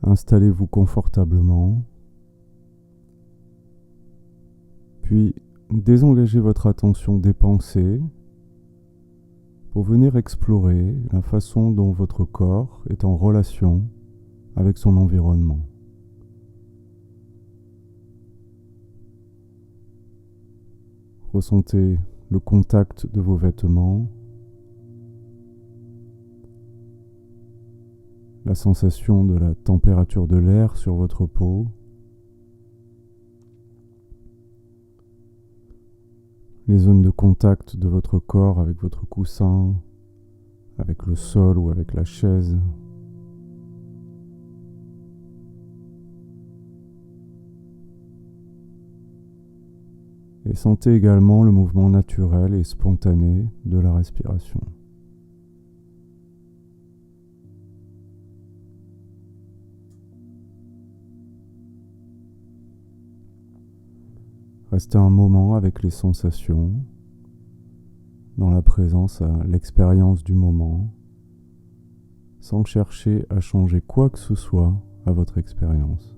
installez-vous confortablement, puis désengagez votre attention des pensées pour venir explorer la façon dont votre corps est en relation avec son environnement. Ressentez le contact de vos vêtements, la sensation de la température de l'air sur votre peau, les zones de contact de votre corps avec votre coussin, avec le sol ou avec la chaise. Et sentez également le mouvement naturel et spontané de la respiration. Restez un moment avec les sensations, dans la présence à l'expérience du moment, sans chercher à changer quoi que ce soit à votre expérience.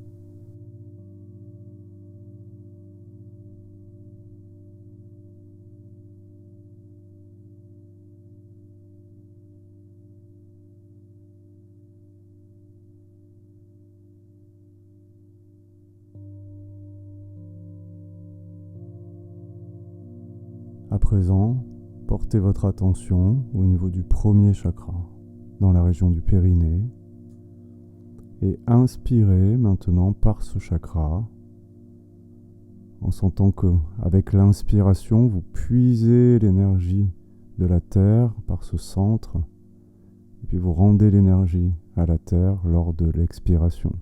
À présent, portez votre attention au niveau du premier chakra, dans la région du périnée, et inspirez maintenant par ce chakra, en sentant que, avec l'inspiration, vous puisez l'énergie de la Terre par ce centre, et puis vous rendez l'énergie à la Terre lors de l'expiration.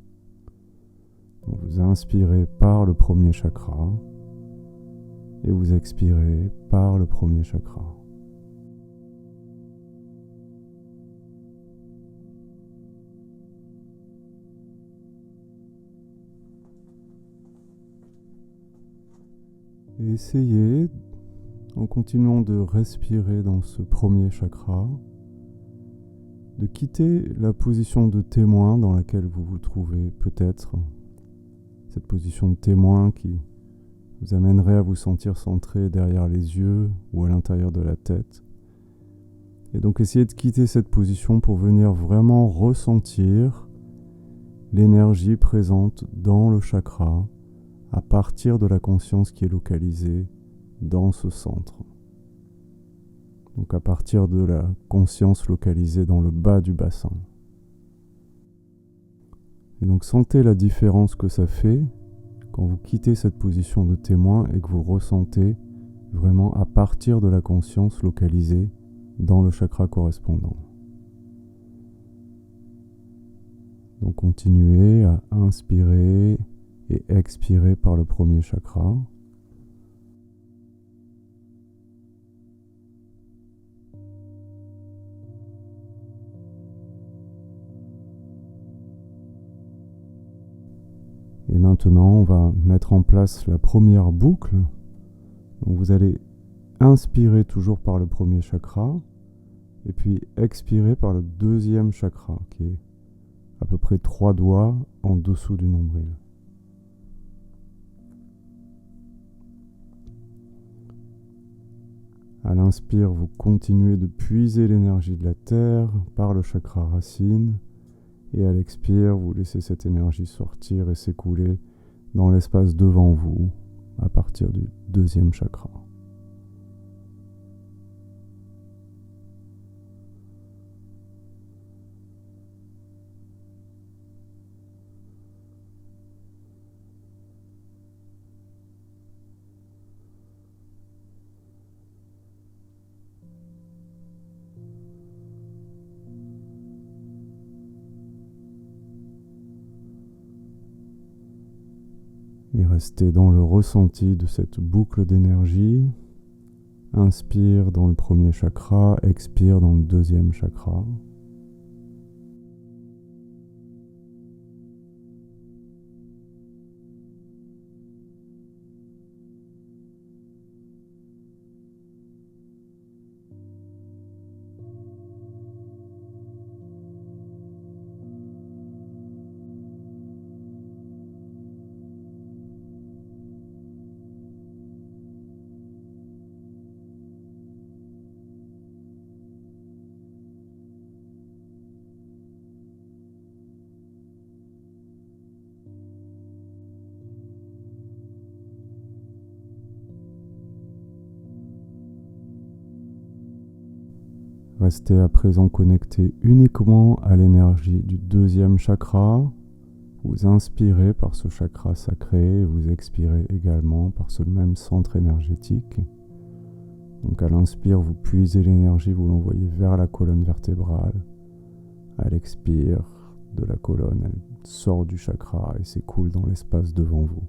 Donc vous inspirez par le premier chakra, et vous expirez par le premier chakra. Et essayez, en continuant de respirer dans ce premier chakra, de quitter la position de témoin dans laquelle vous vous trouvez peut-être, cette position de témoin qui vous amènerait à vous sentir centré derrière les yeux ou à l'intérieur de la tête. Et donc essayez de quitter cette position pour venir vraiment ressentir l'énergie présente dans le chakra à partir de la conscience qui est localisée dans ce centre. Donc à partir de la conscience localisée dans le bas du bassin. Et donc sentez la différence que ça fait quand vous quittez cette position de témoin et que vous ressentez vraiment à partir de la conscience localisée dans le chakra correspondant. Donc continuez à inspirer et expirer par le premier chakra. Et maintenant, on va mettre en place la première boucle. Donc vous allez inspirer toujours par le premier chakra et puis expirer par le deuxième chakra qui est à peu près 3 doigts en dessous du nombril. À l'inspire, vous continuez de puiser l'énergie de la terre par le chakra racine. Et à l'expire, vous laissez cette énergie sortir et s'écouler dans l'espace devant vous à partir du deuxième chakra. Et restez dans le ressenti de cette boucle d'énergie. Inspire dans le premier chakra, expire dans le deuxième chakra. Restez à présent connecté uniquement à l'énergie du deuxième chakra. Vous inspirez par ce chakra sacré et vous expirez également par ce même centre énergétique. Donc à l'inspire, vous puisez l'énergie, vous l'envoyez vers la colonne vertébrale. À l'expire de la colonne, elle sort du chakra et s'écoule dans l'espace devant vous.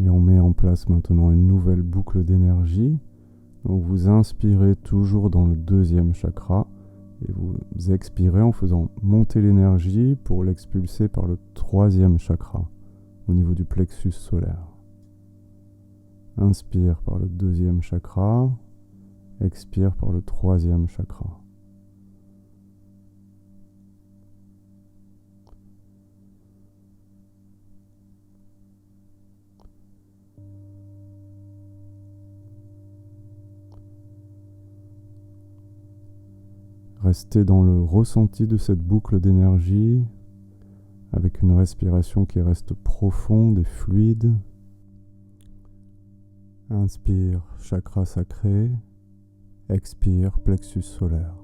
Et on met en place maintenant une nouvelle boucle d'énergie. Donc vous inspirez toujours dans le deuxième chakra et vous expirez en faisant monter l'énergie pour l'expulser par le troisième chakra au niveau du plexus solaire. Inspire par le deuxième chakra, expire par le troisième chakra. Restez dans le ressenti de cette boucle d'énergie avec une respiration qui reste profonde et fluide. Inspire, chakra sacré. Expire, plexus solaire.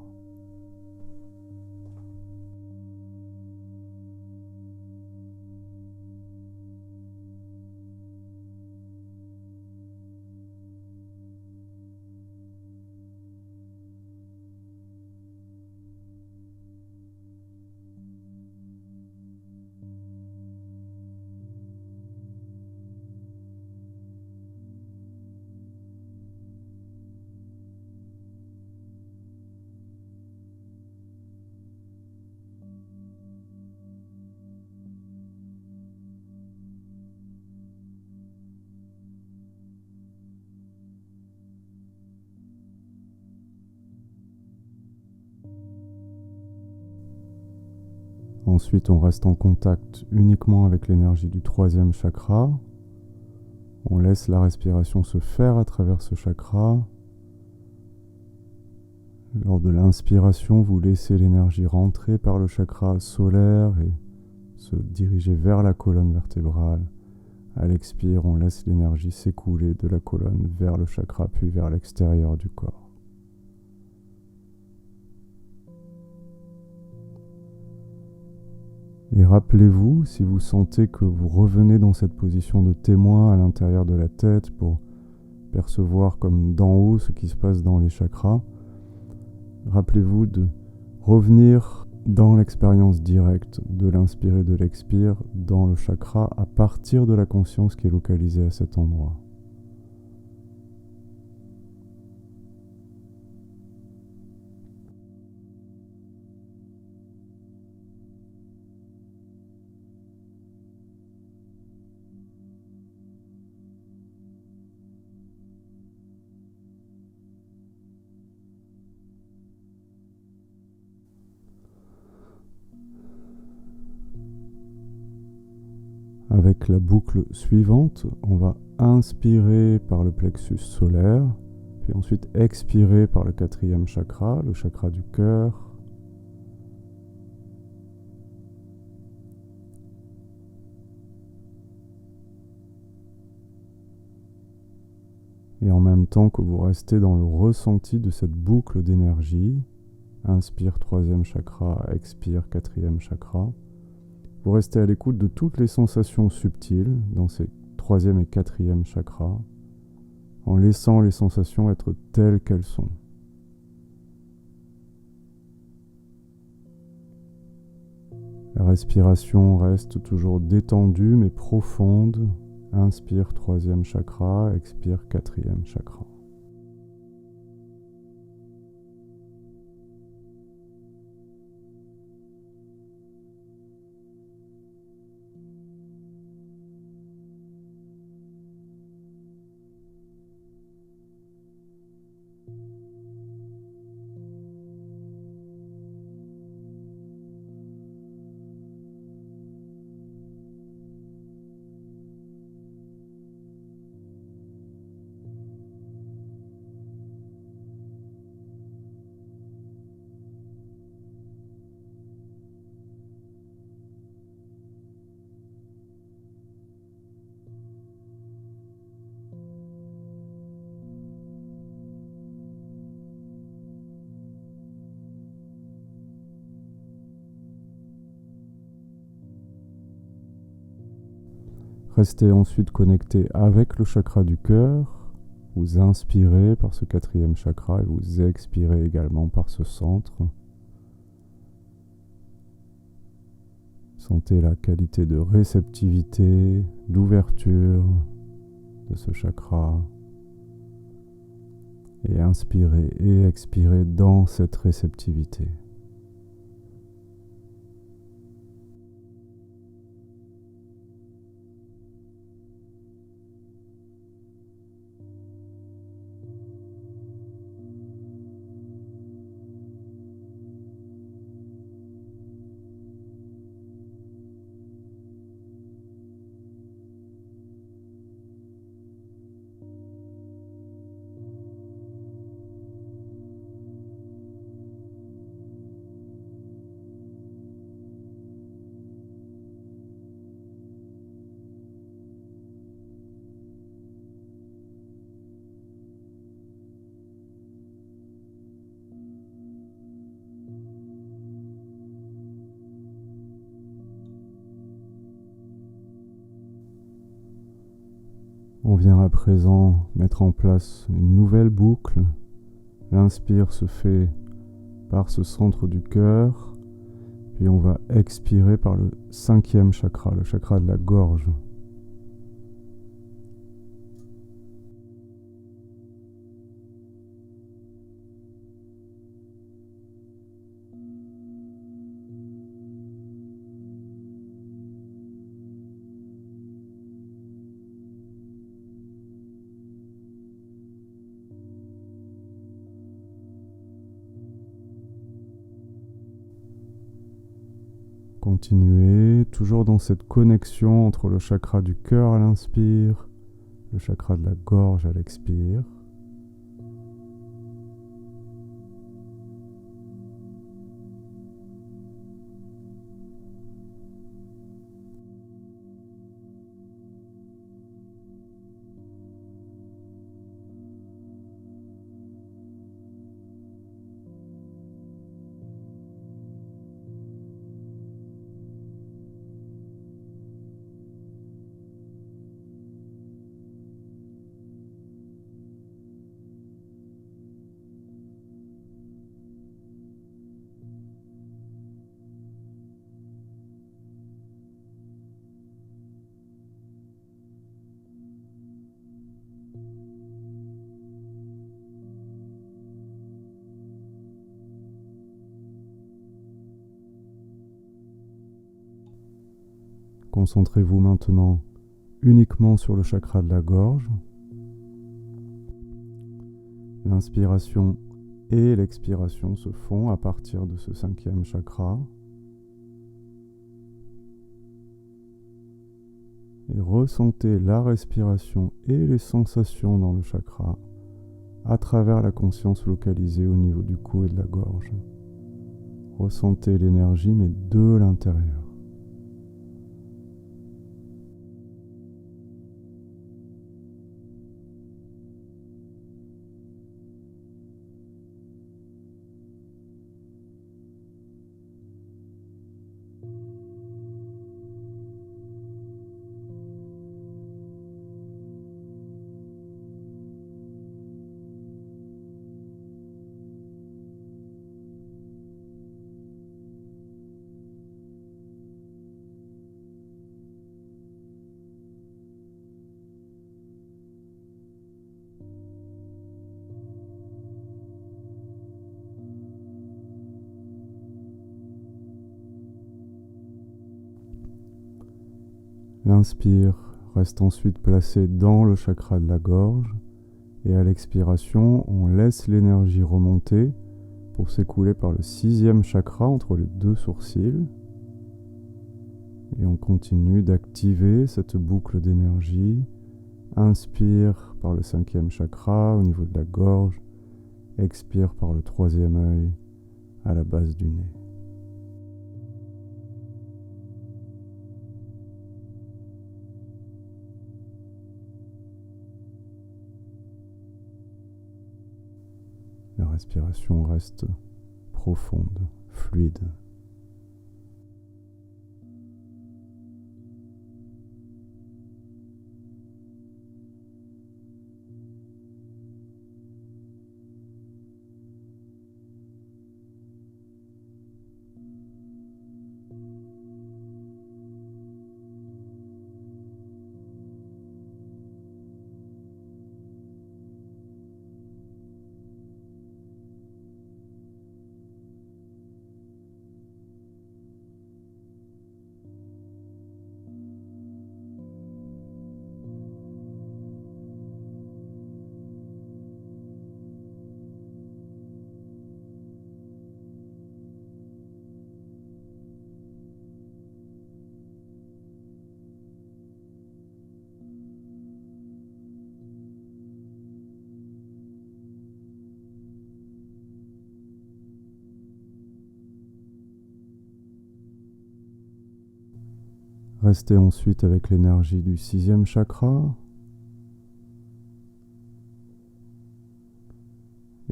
Ensuite, on reste en contact uniquement avec l'énergie du troisième chakra. On laisse la respiration se faire à travers ce chakra. Lors de l'inspiration, vous laissez l'énergie rentrer par le chakra solaire et se diriger vers la colonne vertébrale. À l'expire, on laisse l'énergie s'écouler de la colonne vers le chakra puis vers l'extérieur du corps. Et rappelez-vous, si vous sentez que vous revenez dans cette position de témoin à l'intérieur de la tête pour percevoir comme d'en haut ce qui se passe dans les chakras, rappelez-vous de revenir dans l'expérience directe de l'inspire et de l'expire dans le chakra à partir de la conscience qui est localisée à cet endroit. Avec la boucle suivante, on va inspirer par le plexus solaire, puis ensuite expirer par le quatrième chakra, le chakra du cœur. Et en même temps que vous restez dans le ressenti de cette boucle d'énergie, inspire troisième chakra, expire quatrième chakra, vous restez à l'écoute de toutes les sensations subtiles dans ces troisième et quatrième chakras, en laissant les sensations être telles qu'elles sont. La respiration reste toujours détendue mais profonde. Inspire troisième chakra, expire quatrième chakra. Restez ensuite connecté avec le chakra du cœur. Vous inspirez par ce quatrième chakra et vous expirez également par ce centre. Sentez la qualité de réceptivité, d'ouverture de ce chakra. Et inspirez et expirez dans cette réceptivité. On vient à présent mettre en place une nouvelle boucle. L'inspire se fait par ce centre du cœur, puis on va expirer par le cinquième chakra, le chakra de la gorge. Continuez toujours dans cette connexion entre le chakra du cœur à l'inspire, le chakra de la gorge à l'expire. Concentrez-vous maintenant uniquement sur le chakra de la gorge. L'inspiration et l'expiration se font à partir de ce cinquième chakra. Et ressentez la respiration et les sensations dans le chakra à travers la conscience localisée au niveau du cou et de la gorge. Ressentez l'énergie mais de l'intérieur. l'inspire reste ensuite placé dans le chakra de la gorge et à l'expiration, on laisse l'énergie remonter pour s'écouler par le 6e chakra entre les 2 sourcils. Et on continue d'activer cette boucle d'énergie. Inspire par le 5e chakra au niveau de la gorge, expire par le 3e œil à la base du nez. La respiration reste profonde, fluide. Restez ensuite avec l'énergie du 6e chakra.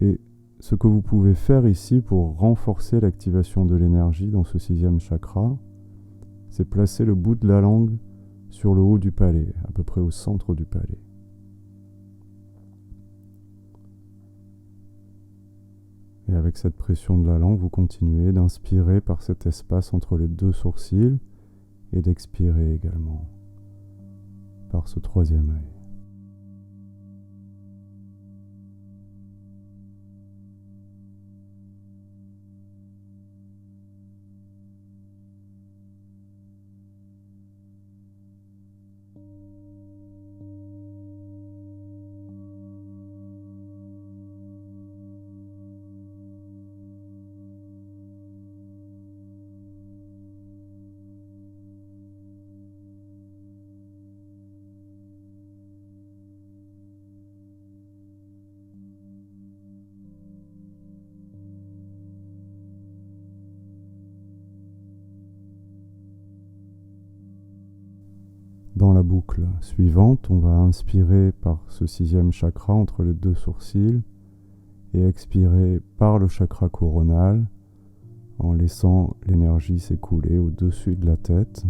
Et ce que vous pouvez faire ici pour renforcer l'activation de l'énergie dans ce 6e chakra, c'est placer le bout de la langue sur le haut du palais, à peu près au centre du palais. Et avec cette pression de la langue, vous continuez d'inspirer par cet espace entre les 2 sourcils et d'expirer également par ce 3e œil. Dans la boucle suivante, on va inspirer par ce 6e chakra entre les 2 sourcils et expirer par le chakra coronal en laissant l'énergie s'écouler au-dessus de la tête.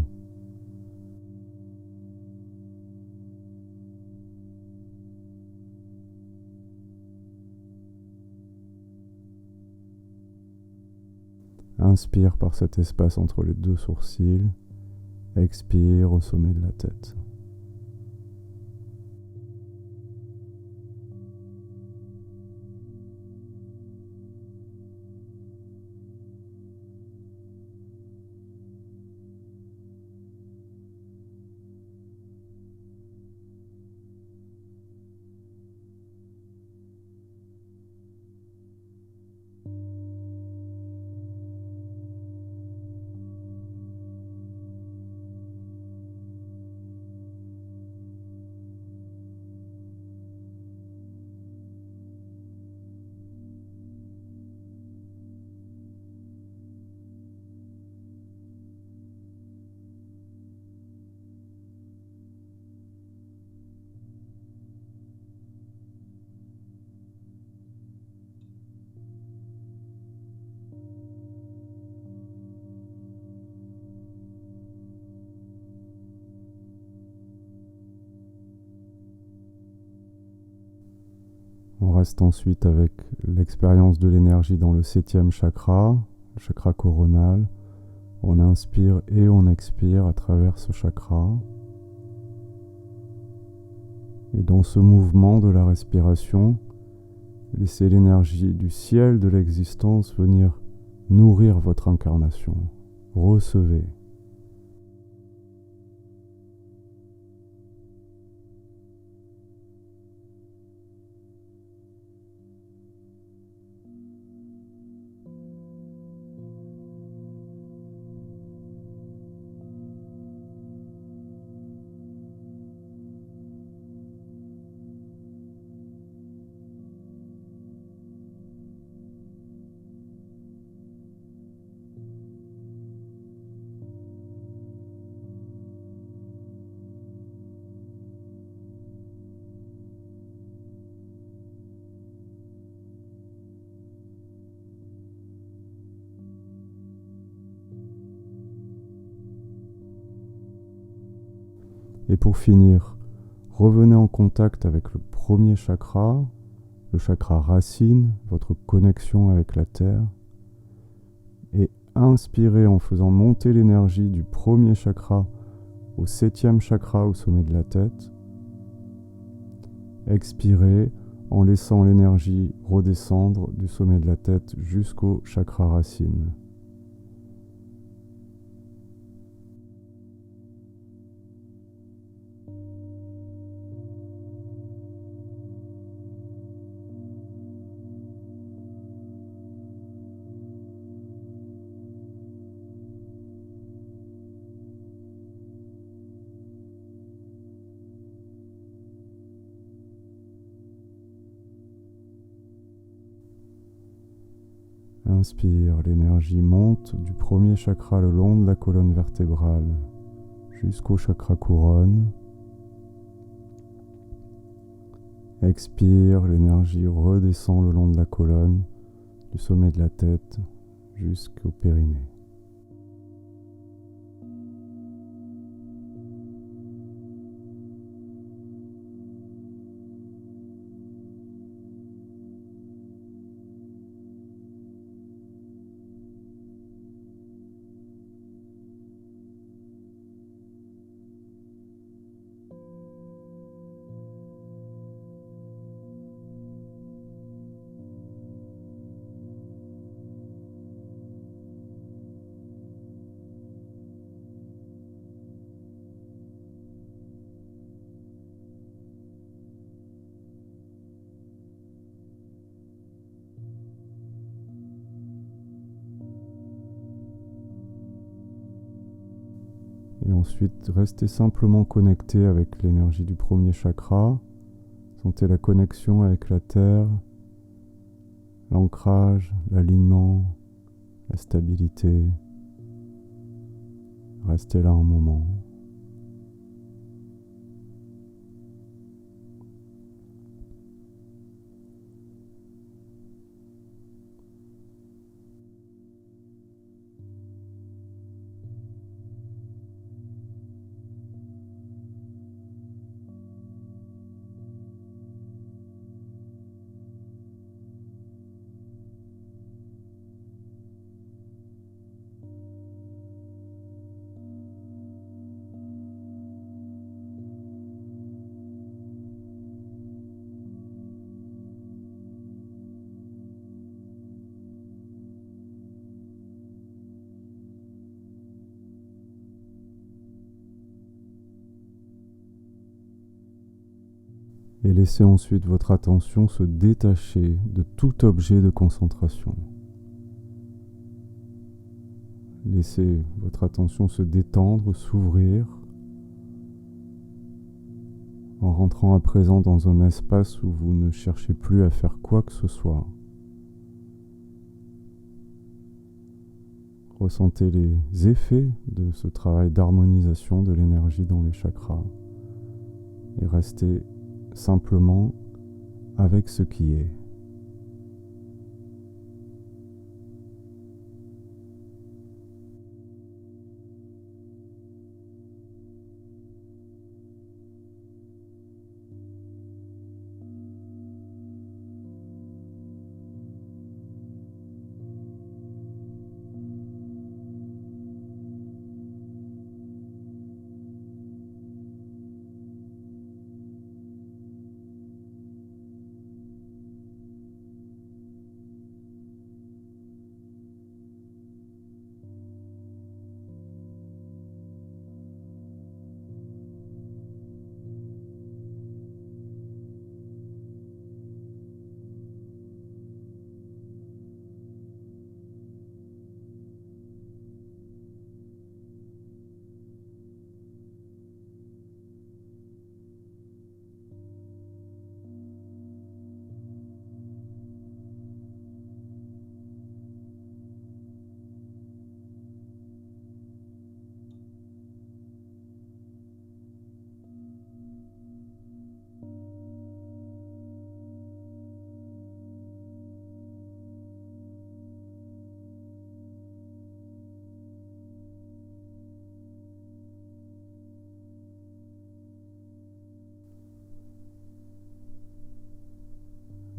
Inspire par cet espace entre les 2 sourcils. Expire au sommet de la tête. On reste ensuite avec l'expérience de l'énergie dans le 7e chakra, le chakra coronal. On inspire et on expire à travers ce chakra. Et dans ce mouvement de la respiration, laissez l'énergie du ciel de l'existence venir nourrir votre incarnation. Recevez. Et pour finir, revenez en contact avec le premier chakra, le chakra racine, votre connexion avec la Terre. Et inspirez en faisant monter l'énergie du premier chakra au 7e chakra au sommet de la tête. Expirez en laissant l'énergie redescendre du sommet de la tête jusqu'au chakra racine. Inspire, l'énergie monte du premier chakra le long de la colonne vertébrale jusqu'au chakra couronne. Expire, l'énergie redescend le long de la colonne, du sommet de la tête jusqu'au périnée. Et ensuite, restez simplement connecté avec l'énergie du premier chakra. Sentez la connexion avec la terre, l'ancrage, l'alignement, la stabilité. Restez là un moment. Et laissez ensuite votre attention se détacher de tout objet de concentration. Laissez votre attention se détendre, s'ouvrir, en rentrant à présent dans un espace où vous ne cherchez plus à faire quoi que ce soit. Ressentez les effets de ce travail d'harmonisation de l'énergie dans les chakras et restez simplement avec ce qui est.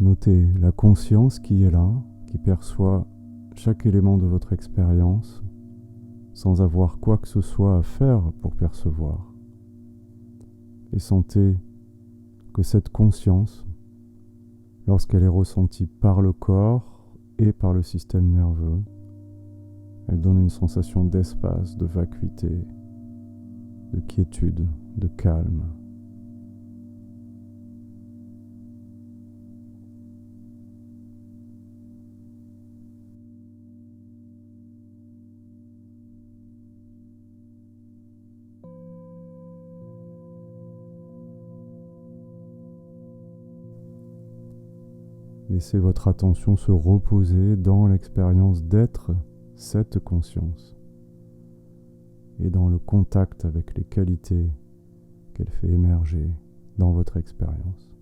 Notez la conscience qui est là, qui perçoit chaque élément de votre expérience sans avoir quoi que ce soit à faire pour percevoir. Et sentez que cette conscience, lorsqu'elle est ressentie par le corps et par le système nerveux, elle donne une sensation d'espace, de vacuité, de quiétude, de calme. Laissez votre attention se reposer dans l'expérience d'être cette conscience et dans le contact avec les qualités qu'elle fait émerger dans votre expérience.